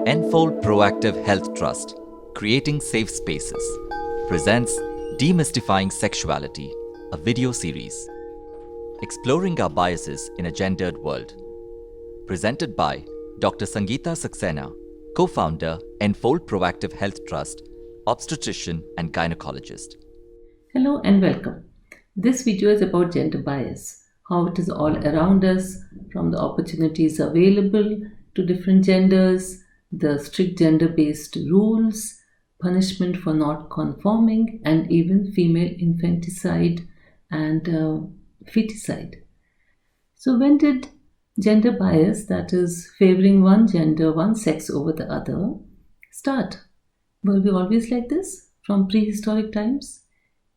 Enfold Proactive Health Trust, Creating Safe Spaces, presents Demystifying Sexuality, a video series. Exploring our biases in a gendered world. Presented by Dr. Sangeeta Saxena, co-founder, Enfold Proactive Health Trust, obstetrician and gynecologist. Hello and welcome. This video is about gender bias, how it is all around us, from the opportunities available to different genders, the strict gender-based rules, punishment for not conforming, and even female infanticide and feticide. So when did gender bias, that is favoring one gender, one sex over the other, start? Were we always like this from prehistoric times?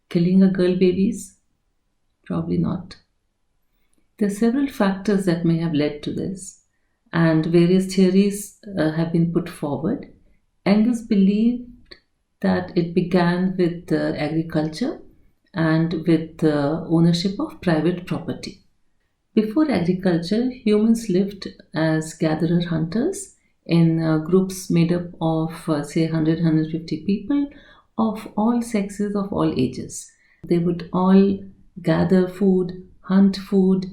Killing a girl babies? Probably not. There are several factors that may have led to this, and various theories have been put forward. Engels believed that it began with agriculture and with ownership of private property. Before agriculture, humans lived as gatherer-hunters in groups made up of, say, 100-150 people of all sexes, of all ages. They would all gather food, hunt food,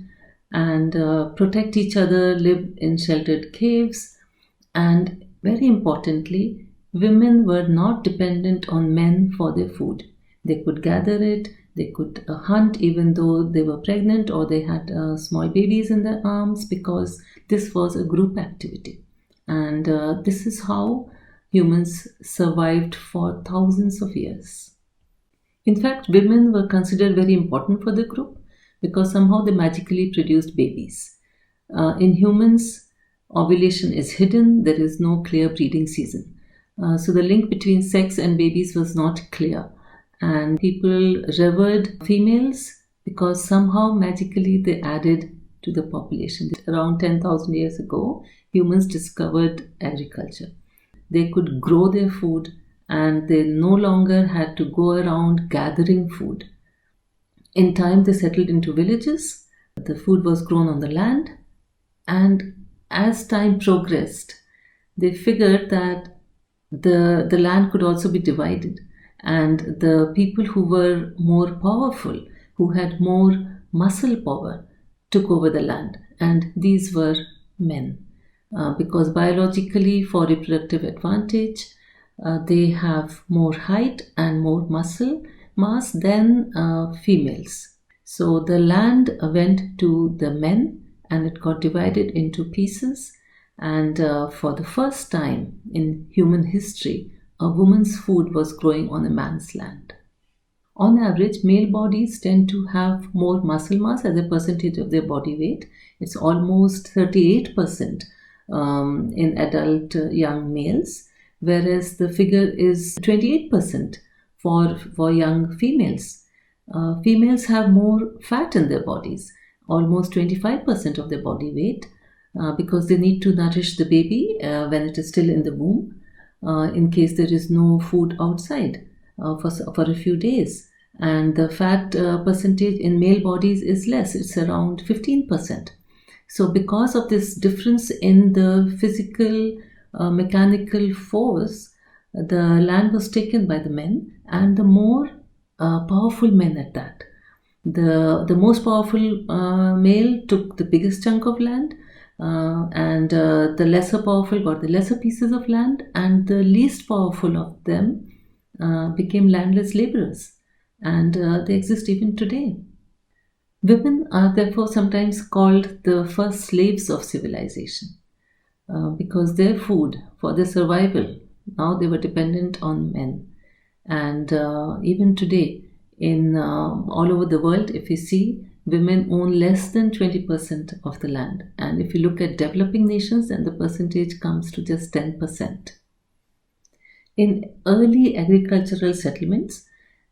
and protect each other, live in sheltered caves. And very importantly, women were not dependent on men for their food. They could gather it, they could hunt even though they were pregnant or they had small babies in their arms, because this was a group activity. And this is how humans survived for thousands of years. In fact, women were considered very important for the group because somehow they magically produced babies. In humans, ovulation is hidden, there is no clear breeding season. So the link between sex and babies was not clear. And people revered females because somehow magically they added to the population. Around 10,000 years ago, humans discovered agriculture. They could grow their food and they no longer had to go around gathering food. In time, they settled into villages. The food was grown on the land. And as time progressed, they figured that the land could also be divided. And the people who were more powerful, who had more muscle power, took over the land. And these were men. Because biologically, for reproductive advantage, they have more height and more muscle mass than females. So the land went to the men and it got divided into pieces. And for the first time in human history, a woman's food was growing on a man's land. On average, male bodies tend to have more muscle mass as a percentage of their body weight. It's almost 38% in adult young males, whereas the figure is 28% for young females. Females have more fat in their bodies, almost 25% of their body weight, because they need to nourish the baby when it is still in the womb, in case there is no food outside for a few days. And the fat percentage in male bodies is less, it's around 15%. So because of this difference in the physical, mechanical force, the land was taken by the men, and the more powerful men at that. The most powerful male took the biggest chunk of land, and the lesser powerful got the lesser pieces of land, and the least powerful of them became landless laborers, and they exist even today. Women are therefore sometimes called the first slaves of civilization because their food, for their survival, now they were dependent on men. And even today, in all over the world, if you see, women own less than 20% of the land. And if you look at developing nations, then the percentage comes to just 10%. In early agricultural settlements,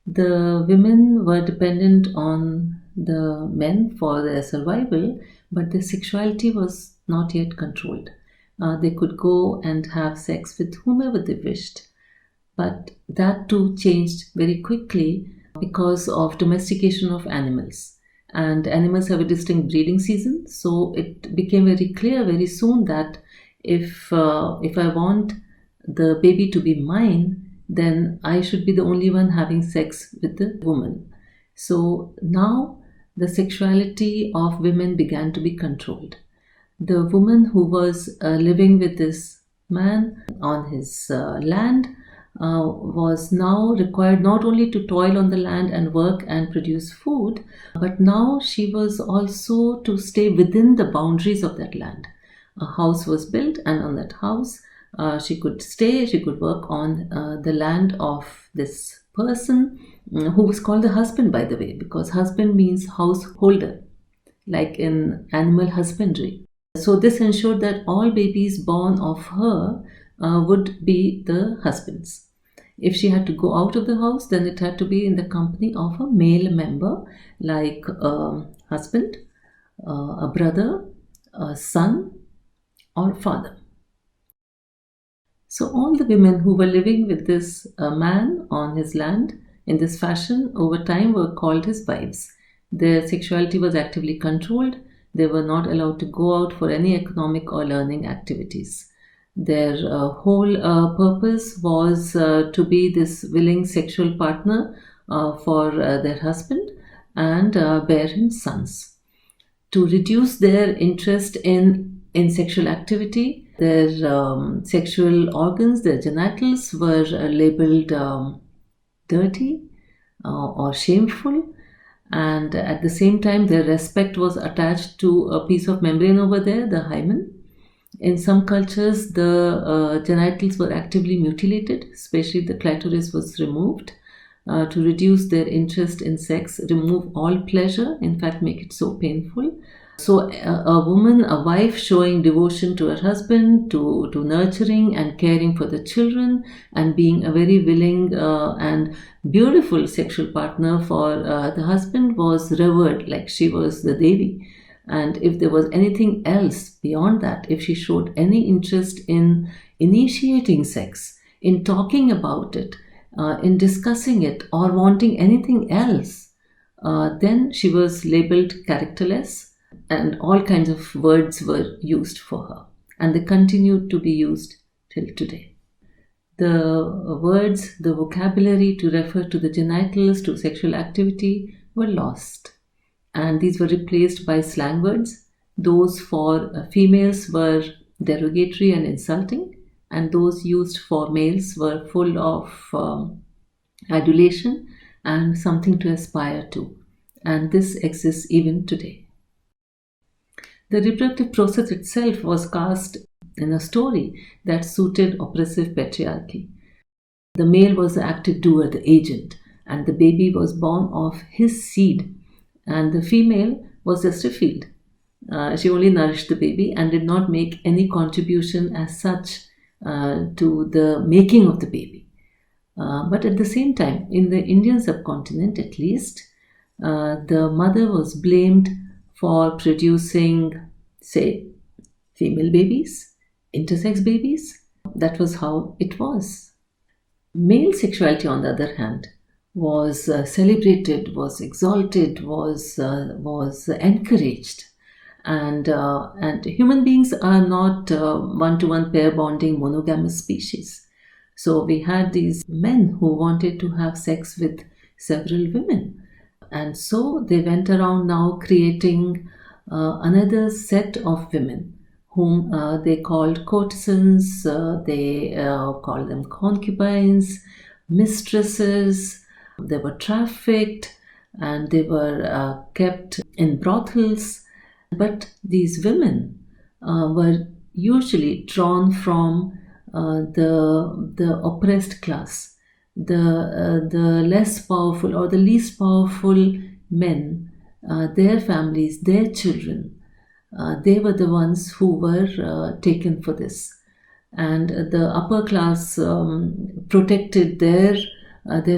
the women were dependent on the men for their survival, but their sexuality was not yet controlled. They could go and have sex with whomever they wished. But that too changed very quickly because of domestication of animals. And animals have a distinct breeding season, so it became very clear very soon that If I want the baby to be mine, then I should be the only one having sex with the woman. So now the sexuality of women began to be controlled. The woman who was living with this man on his land was now required not only to toil on the land and work and produce food, but now she was also to stay within the boundaries of that land. A house was built, and on that house she could stay, she could work on the land of this person who was called the husband, by the way, because husband means householder, like in animal husbandry. So this ensured that all babies born of her would be the husband's. If she had to go out of the house, then it had to be in the company of a male member, like a husband, a brother, a son, or father. So all the women who were living with this man on his land in this fashion over time were called his wives. Their sexuality was actively controlled. They were not allowed to go out for any economic or learning activities. Their whole purpose was to be this willing sexual partner for their husband and bear him sons. To reduce their interest in sexual activity, their sexual organs, their genitals, were labeled dirty or shameful. And at the same time, their respect was attached to a piece of membrane over there, the hymen. In some cultures, the genitals were actively mutilated, especially the clitoris was removed to reduce their interest in sex, remove all pleasure, in fact, make it so painful. So a woman, a wife showing devotion to her husband, to nurturing and caring for the children, and being a very willing and beautiful sexual partner for the husband was revered like she was the Devi. And if there was anything else beyond that, if she showed any interest in initiating sex, in talking about it, in discussing it, or wanting anything else, then she was labeled characterless, and all kinds of words were used for her. And they continued to be used till today. The words, the vocabulary to refer to the genitals, to sexual activity were lost. And these were replaced by slang words. Those for females were derogatory and insulting, and those used for males were full of adulation and something to aspire to. And this exists even today. The reproductive process itself was cast in a story that suited oppressive patriarchy. The male was the active doer, the agent, and the baby was born of his seed. And the female was just a field. She only nourished the baby and did not make any contribution as such to the making of the baby. But at the same time, in the Indian subcontinent at least, the mother was blamed for producing, say, female babies, intersex babies. That was how it was. Male sexuality, on the other hand, was celebrated, was exalted, was encouraged, and human beings are not one-to-one pair bonding monogamous species. So we had these men who wanted to have sex with several women, and so they went around now creating another set of women whom they called courtesans, they called them concubines, mistresses. They were trafficked and they were kept in brothels. But these women were usually drawn from the oppressed class, the less powerful or the least powerful men, their families, their children. They were the ones who were taken for this. And the upper class protected their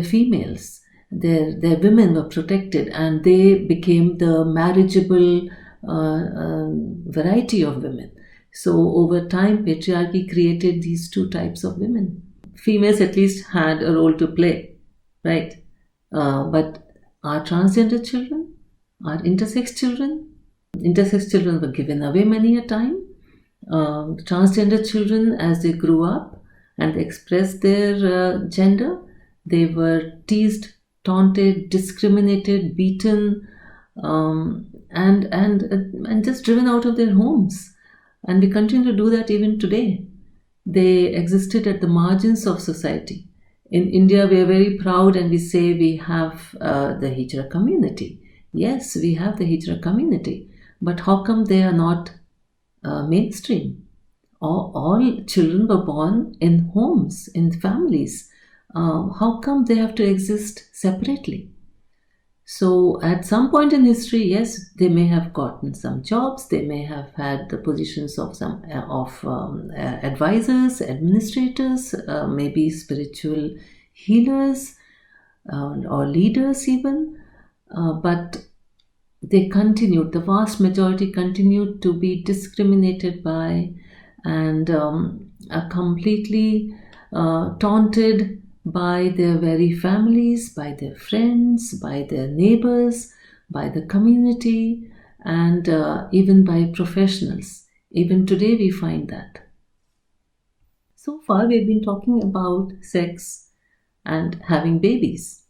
females, their women were protected, and they became the marriageable variety of women. So over time, patriarchy created these two types of women. Females at least had a role to play, right? But our transgender children, our intersex children were given away many a time. Transgender children, as they grew up and they expressed their gender, they were teased, taunted, discriminated, beaten, and just driven out of their homes. And we continue to do that even today. They existed at the margins of society. In India, we are very proud and we say we have the Hijra community. Yes, we have the Hijra community. But how come they are not mainstream? All children were born in homes, in families. How come they have to exist separately? So, at some point in history, yes, they may have gotten some jobs. They may have had the positions of some advisors, administrators, maybe spiritual healers or leaders even. But they continued. The vast majority continued to be discriminated by and are completely taunted by their very families, by their friends, by their neighbors, by the community, and even by professionals. Even today, we find that. So far, we've been talking about sex and having babies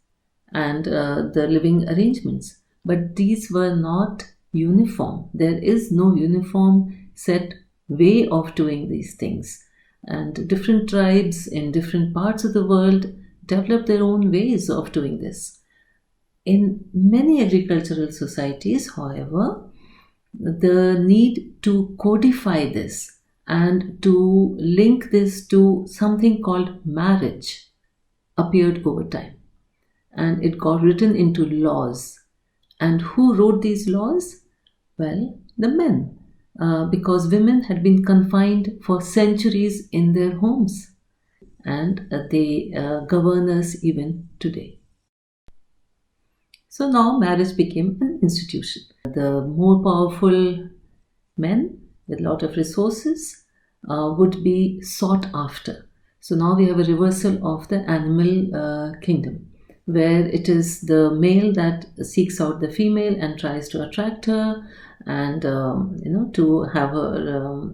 and the living arrangements, but these were not uniform. There is no uniform set way of doing these things. And different tribes in different parts of the world develop their own ways of doing this. In many agricultural societies, however, the need to codify this and to link this to something called marriage appeared over time. And it got written into laws. And who wrote these laws? Well, the men. Because women had been confined for centuries in their homes, and they govern us even today. So now marriage became an institution. The more powerful men with a lot of resources would be sought after. So now we have a reversal of the animal kingdom, where it is the male that seeks out the female and tries to attract her, and to have her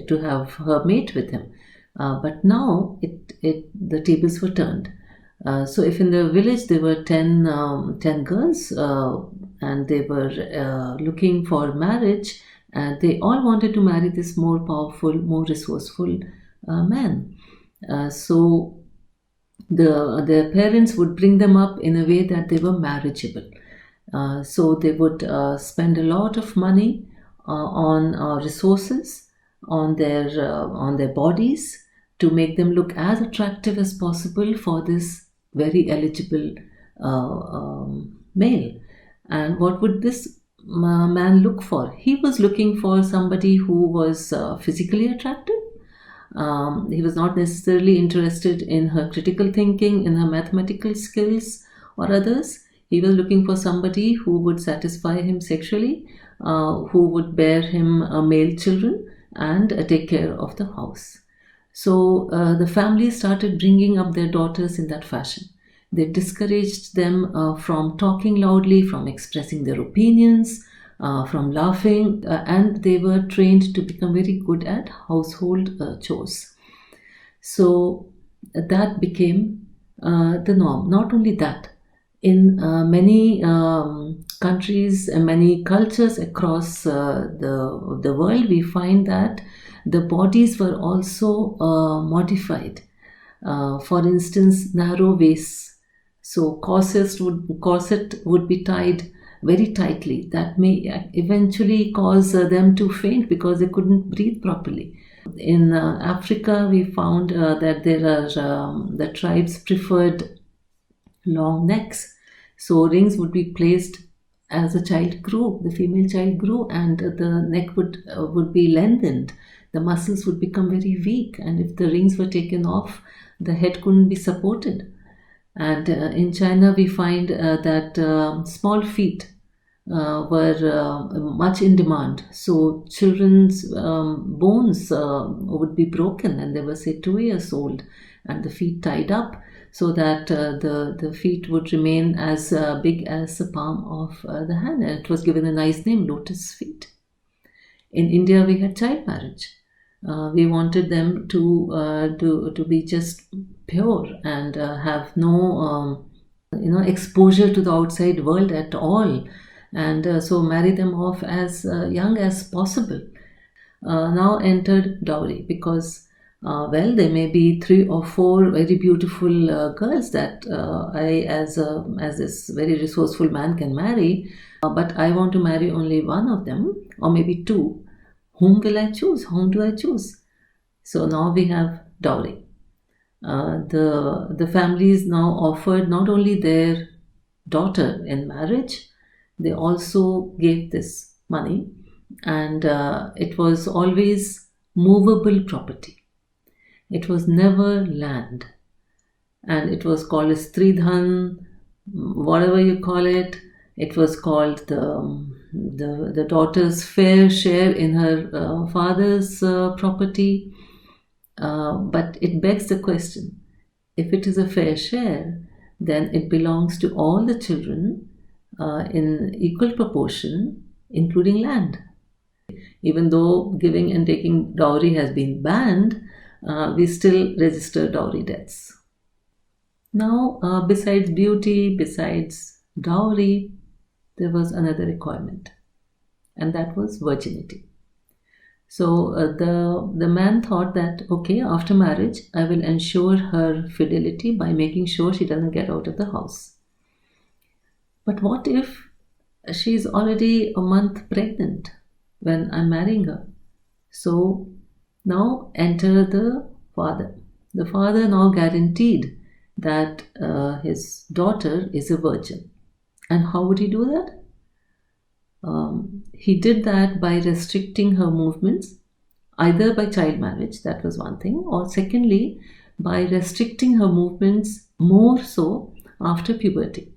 to have her mate with him. But now the tables were turned. So if in the village there were 10 girls and they were looking for marriage, they all wanted to marry this more powerful, more resourceful man. So their parents would bring them up in a way that they were marriageable. So they would spend a lot of money on resources, on their bodies, to make them look as attractive as possible for this very eligible male. And what would this man look for? He was looking for somebody who was physically attractive. He was not necessarily interested in her critical thinking, in her mathematical skills or others. He was looking for somebody who would satisfy him sexually, who would bear him male children and take care of the house. So the family started bringing up their daughters in that fashion. They discouraged them from talking loudly, from expressing their opinions, from laughing, and they were trained to become very good at household chores. So that became the norm. Not only that, in many countries and many cultures across the world, we find that the bodies were also modified. For instance, narrow waists. So corset would be tied very tightly. That may eventually cause them to faint because they couldn't breathe properly. In Africa, we found that there are the tribes preferred long necks. So rings would be placed as the child grew, the female child grew, and the neck would be lengthened. The muscles would become very weak, and if the rings were taken off, the head couldn't be supported. And in China, we find that small feet were much in demand. So children's bones would be broken, and they were, say, 2 years old, and the feet tied up so that the feet would remain as big as the palm of the hand. And it was given a nice name, lotus feet. In India, we had child marriage. We wanted them to be just pure and have no exposure to the outside world at all, and so marry them off as young as possible. Now entered dowry, because well, there may be 3 or 4 very beautiful girls that I, as this very resourceful man, can marry, but I want to marry only one of them, or maybe 2. Whom will I choose? Whom do I choose? So now we have dowry. The families now offered not only their daughter in marriage, they also gave this money, and it was always movable property. It was never land, and it was called as Stridhan, whatever you call it. It was called the daughter's fair share in her father's property. But it begs the question, if it is a fair share, then it belongs to all the children in equal proportion, including land. Even though giving and taking dowry has been banned, we still register dowry deaths. Now, besides beauty, besides dowry, there was another requirement, and that was virginity. So the man thought that, okay, after marriage, I will ensure her fidelity by making sure she doesn't get out of the house. But what if she's already a month pregnant when I'm marrying her? So now enter the father. The father now guaranteed that his daughter is a virgin. And how would he do that? He did that by restricting her movements, either by child marriage, that was one thing, or secondly, by restricting her movements more so after puberty.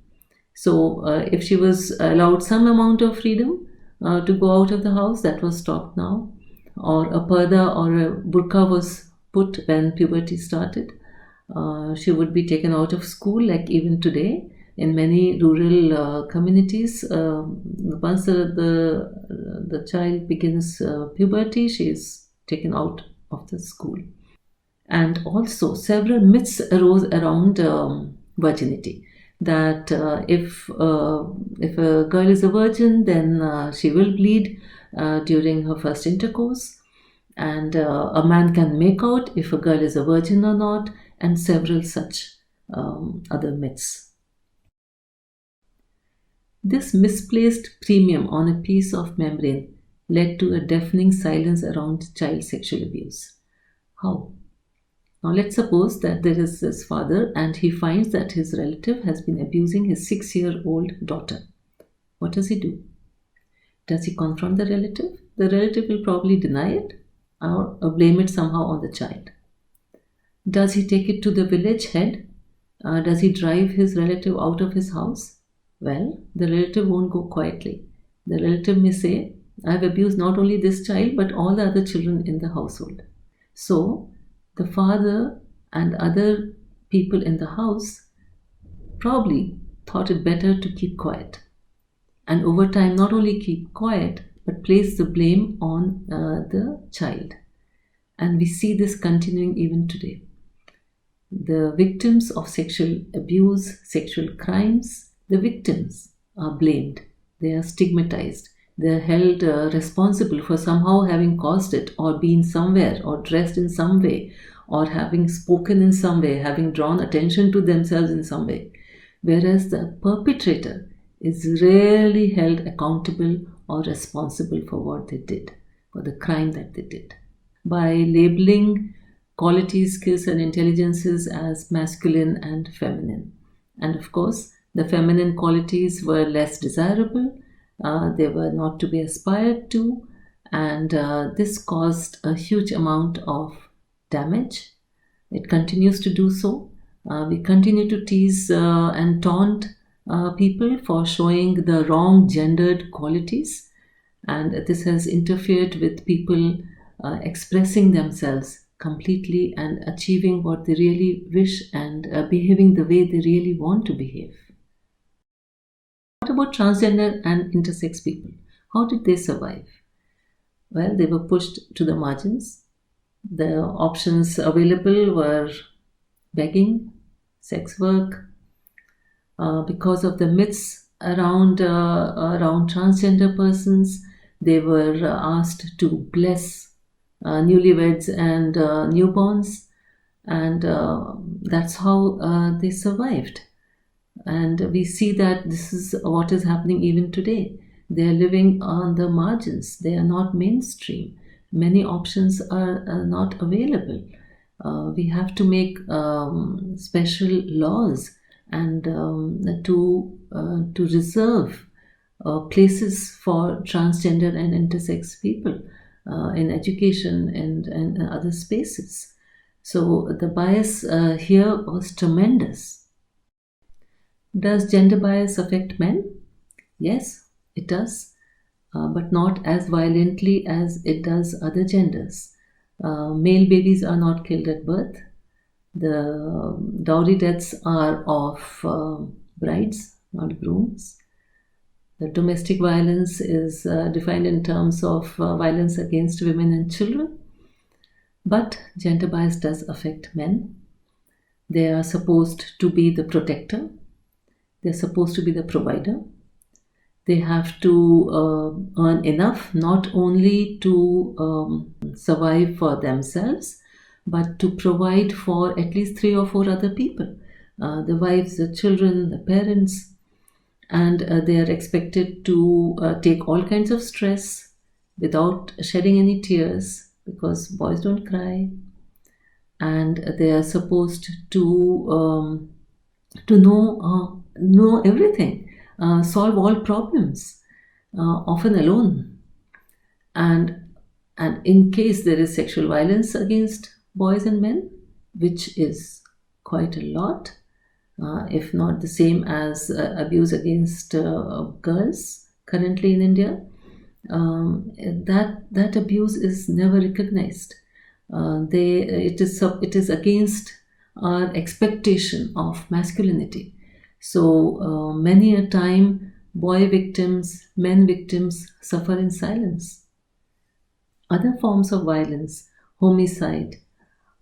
So if she was allowed some amount of freedom to go out of the house, that was stopped now, or a parda or a burqa was put when puberty started. She would be taken out of school, like even today. In many rural communities, once the child begins puberty, she is taken out of the school. And also, several myths arose around virginity. That if a girl is a virgin, then she will bleed during her first intercourse, and a man can make out if a girl is a virgin or not, and several such other myths. This misplaced premium on a piece of membrane led to a deafening silence around child sexual abuse. How? Now let's suppose that there is this father and he finds that his relative has been abusing his 6-year-old daughter. What does he do? Does he confront the relative? The relative will probably deny it or blame it somehow on the child. Does he take it to the village head? Does he drive his relative out of his house? Well, the relative won't go quietly. The relative may say, I have abused not only this child but all the other children in the household. So, the father and other people in the house probably thought it better to keep quiet. And over time, not only keep quiet, but place the blame on the child. And we see this continuing even today. The victims of sexual abuse, sexual crimes, the victims are blamed. They are stigmatized. They are held responsible for somehow having caused it, or been somewhere, or dressed in some way, or having spoken in some way, having drawn attention to themselves in some way. Whereas the perpetrator is rarely held accountable or responsible for what they did, for the crime that they did. By labeling qualities, skills, and intelligences as masculine and feminine. And of course, the feminine qualities were less desirable, they were not to be aspired to, and this caused a huge amount of damage. It continues to do so. We continue to tease and taunt people for showing the wrong gendered qualities, and this has interfered with people expressing themselves completely and achieving what they really wish and behaving the way they really want to behave. What about transgender and intersex people? How did they survive? Well, they were pushed to the margins. The options available were begging, sex work. Because of the myths around transgender persons, they were asked to bless newlyweds and newborns, and that's how they survived. And we see that this is what is happening even today. They are living on the margins, they are not mainstream. Many options are not available. We have to make special laws and to reserve places for transgender and intersex people in education and other spaces. So the bias here was tremendous. Does gender bias affect men? Yes, it does, but not as violently as it does other genders. Male babies are not killed at birth. The dowry deaths are of brides, not grooms. The domestic violence is defined in terms of violence against women and children. But gender bias does affect men. They are supposed to be the protector. They're supposed to be the provider. They have to earn enough not only to survive for themselves, but to provide for at least 3 or 4 other people, the wives, the children, the parents. And they are expected to take all kinds of stress without shedding any tears, because boys don't cry. And they are supposed to know everything, solve all problems, often alone. And in case there is sexual violence against boys and men, which is quite a lot, if not the same as abuse against girls currently in India, that abuse is never recognized. It is against our expectation of masculinity. So many a time, boy victims, men victims suffer in silence. Other forms of violence, homicide,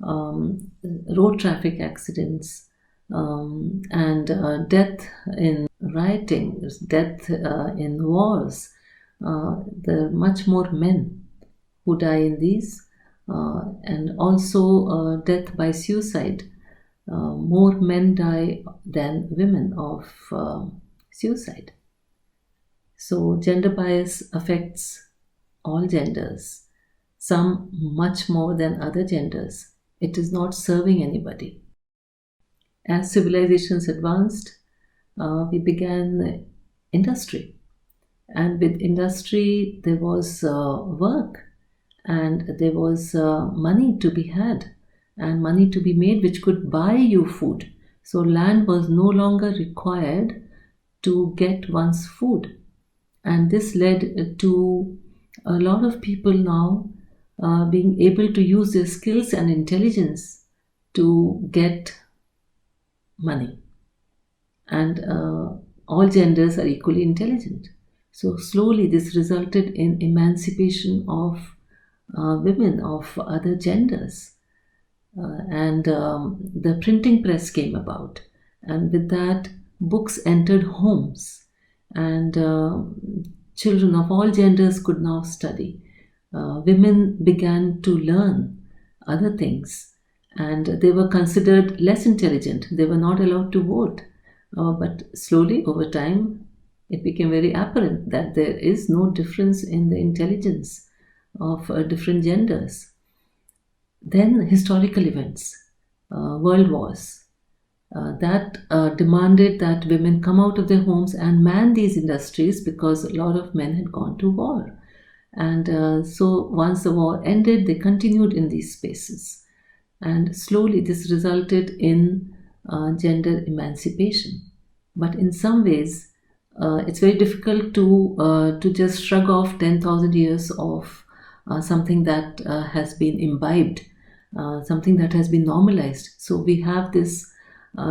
road traffic accidents, and death in rioting, death in wars. There are much more men who die in these, and also death by suicide. More men die than women of suicide. So gender bias affects all genders, some much more than other genders. It is not serving anybody. As civilizations advanced, we began industry. And with industry, there was work, and there was money to be had and money to be made which could buy you food. So land was no longer required to get one's food. And this led to a lot of people now being able to use their skills and intelligence to get money. And all genders are equally intelligent. So slowly this resulted in emancipation of women of other genders. And the printing press came about. And with that, books entered homes. And children of all genders could now study. Women began to learn other things. And they were considered less intelligent. They were not allowed to vote. But slowly, over time, it became very apparent that there is no difference in the intelligence of different genders. Then historical events, world wars, that demanded that women come out of their homes and man these industries, because a lot of men had gone to war. And so once the war ended, they continued in these spaces. And slowly this resulted in gender emancipation. But in some ways, it's very difficult to just shrug off 10,000 years of something that has been imbibed, something that has been normalized. So we have this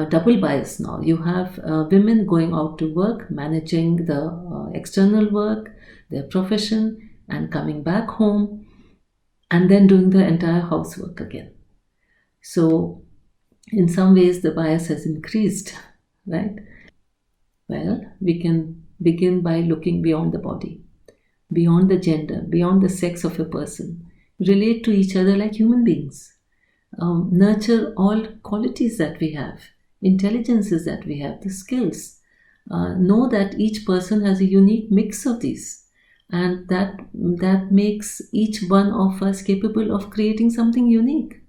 double bias now. You have women going out to work, managing the external work, their profession, and coming back home and then doing the entire housework again. So, in some ways, the bias has increased, right? Well, we can begin by looking beyond the body, beyond the gender, beyond the sex of a person, relate to each other like human beings, nurture all qualities that we have, intelligences that we have, the skills. Know that each person has a unique mix of these, and that makes each one of us capable of creating something unique.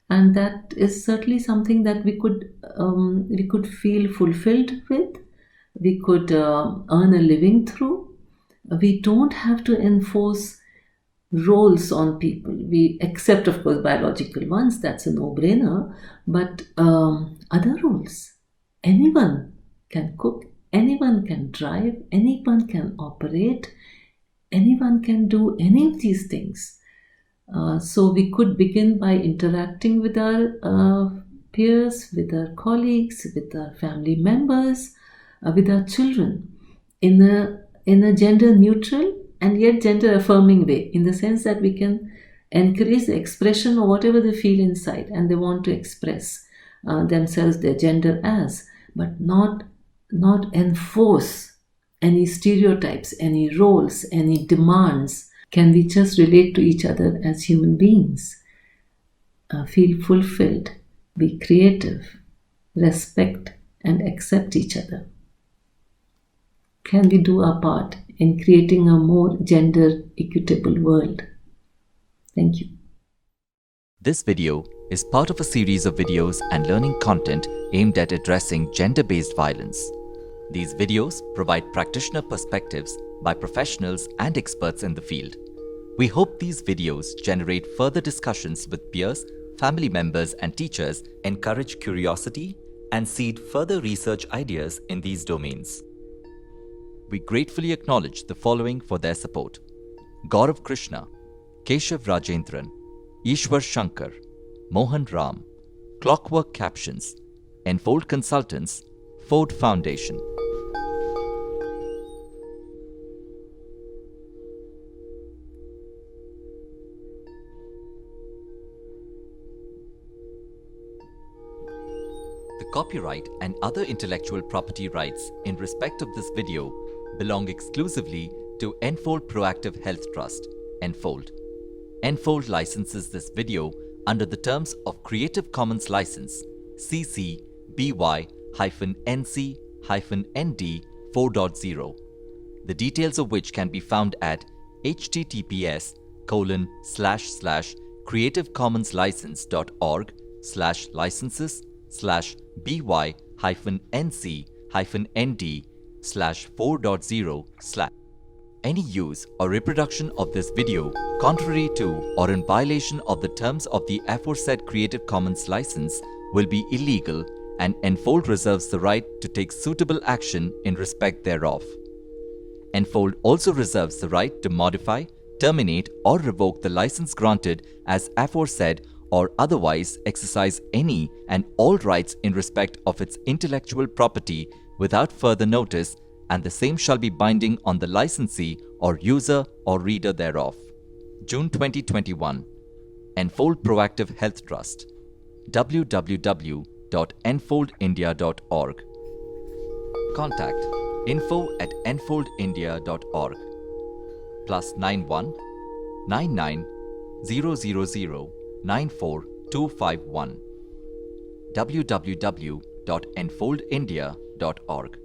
And that is certainly something that we could feel fulfilled with. We could earn a living through. We don't have to enforce roles on people. We accept, of course, biological ones, that's a no-brainer, but other roles. Anyone can cook, anyone can drive, anyone can operate, anyone can do any of these things. So we could begin by interacting with our peers, with our colleagues, with our family members, with our children in a gender neutral and yet gender affirming way, in the sense that we can encourage the expression of whatever they feel inside and they want to express themselves, their gender as, but not enforce any stereotypes, any roles, any demands. Can we just relate to each other as human beings? Feel fulfilled, be creative, respect and accept each other. Can we do our part in creating a more gender equitable world? Thank you. This video is part of a series of videos and learning content aimed at addressing gender-based violence. These videos provide practitioner perspectives by professionals and experts in the field. We hope these videos generate further discussions with peers, family members and teachers, encourage curiosity and seed further research ideas in these domains. We gratefully acknowledge the following for their support: Gaurav Krishna, Keshav Rajendran, Ishwar Shankar, Mohan Ram, Clockwork Captions, Enfold Consultants, Ford Foundation. The copyright and other intellectual property rights in respect of this video belong exclusively to Enfold Proactive Health Trust, Enfold. Enfold licenses this video under the terms of Creative Commons License CC BY-NC-ND 4.0, the details of which can be found at https://creativcommonslicense.org/licenses/by-NC-ND/4.0/. Any use or reproduction of this video contrary to or in violation of the terms of the aforesaid Creative Commons license will be illegal, and Enfold reserves the right to take suitable action in respect thereof. Enfold also reserves the right to modify, terminate or revoke the license granted as aforesaid, or otherwise exercise any and all rights in respect of its intellectual property without further notice, and the same shall be binding on the licensee or user or reader thereof. June 2021. Enfold Proactive Health Trust. www.enfoldindia.org. Contact info@enfoldindia.org. +91 99 000 94251. www.enfoldindia.org.